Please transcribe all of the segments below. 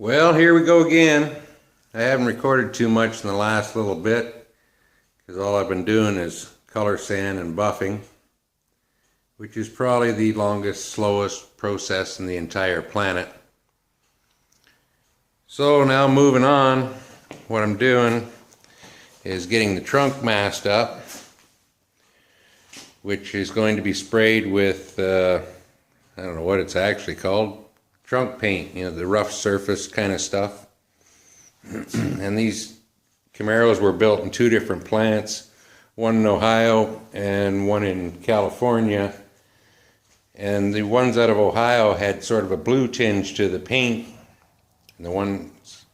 Well, here we go again. I haven't recorded too much in the last little bit because all I've been doing is color sand and buffing, which is probably the longest, slowest process in the entire planet. So now moving on, what I'm doing is getting the trunk masked up, which is going to be sprayed with, I don't know what it's actually called, trunk paint, you know, the rough surface kind of stuff. And these Camaros were built in two different plants, one in Ohio and one in California. And the ones out of Ohio had sort of a blue tinge to the paint, and the ones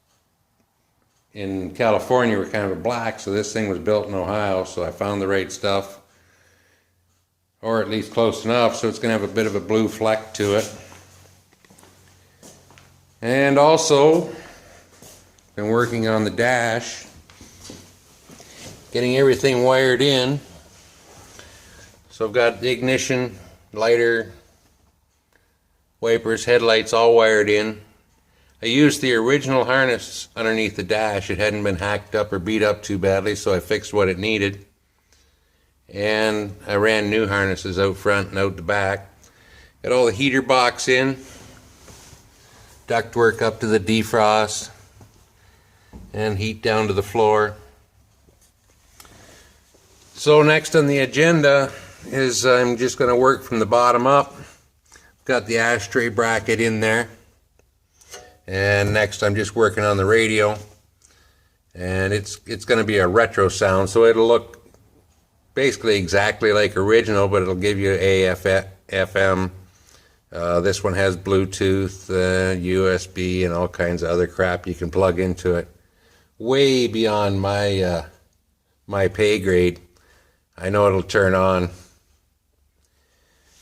in California were kind of a black. So this thing was built in Ohio, so I found the right stuff, or at least close enough, so it's going to have a bit of a blue fleck to it. And also been working on the dash, getting everything wired in. So I've got the ignition, lighter, wipers, headlights all wired in. I used the original harness underneath the dash. It hadn't been hacked up or beat up too badly, so I fixed what it needed. And I ran new harnesses out front and out the back. Got all the heater box in, ductwork up to the defrost, and heat down to the floor. So next on the agenda is I'm just going to work from the bottom up. Got the ashtray bracket in there, and next I'm just working on the radio, and it's going to be a retro sound, so it'll look basically exactly like original, but it'll give you AF, FM. This one has Bluetooth, USB, and all kinds of other crap you can plug into it. Way beyond my my pay grade. I know it'll turn on.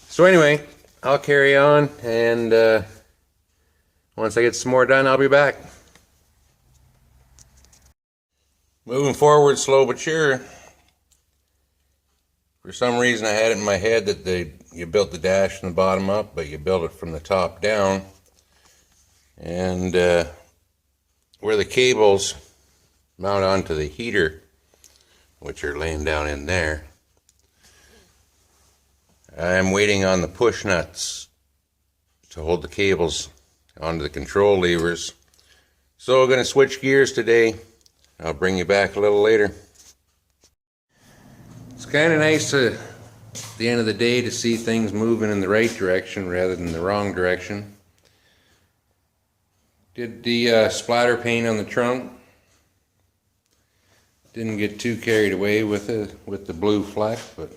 So anyway, I'll carry on, and once I get some more done, I'll be back. Moving forward slow but sure. For some reason I had it in my head that you built the dash from the bottom up, but you built it from the top down. And where the cables mount onto the heater, which are laying down in there, I'm waiting on the push nuts to hold the cables onto the control levers. So we're going to switch gears today. I'll bring you back a little later. It's kind of nice at the end of the day to see things moving in the right direction rather than the wrong direction. Did the splatter paint on the trunk. Didn't get too carried away with the blue fleck, but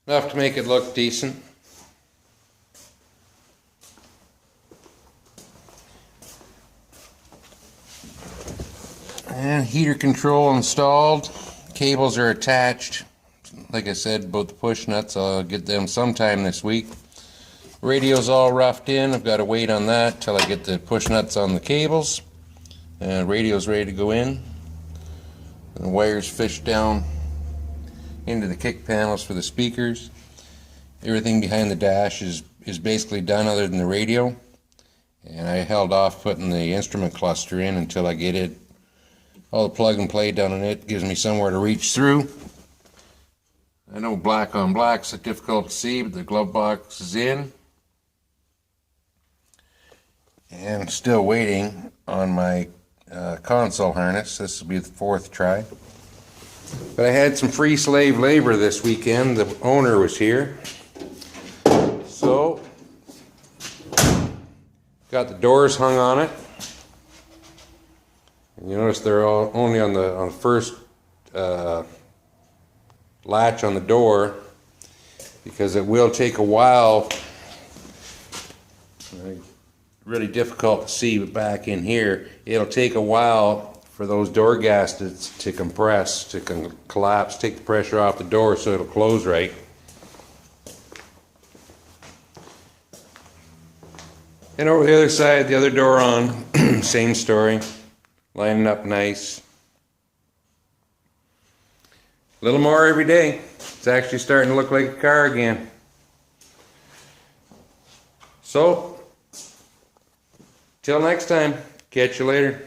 enough to make it look decent. And heater control installed. Cables are attached. Like I said, both the push nuts, I'll get them sometime this week. Radio's all roughed in. I've got to wait on that till I get the push nuts on the cables. Radio's ready to go in. And the wires fished down into the kick panels for the speakers. Everything behind the dash is basically done other than the radio. And I held off putting the instrument cluster in until I get it all the plug and play done on it. Gives me somewhere to reach through. I know black on black's difficult to see, but the glove box is in. And still waiting on my console harness. This will be the fourth try. But I had some free slave labor this weekend. The owner was here. So, got the doors hung on it. And you notice they're all only on the first latch on the door, because it will take a while. Really difficult to see back in here. It'll take a while for those door gaskets to compress, to collapse, take the pressure off the door so it'll close right. And over the other side, the other door on, same story. Lining up nice. A little more every day. It's actually starting to look like a car again. So, Till next time, catch you later.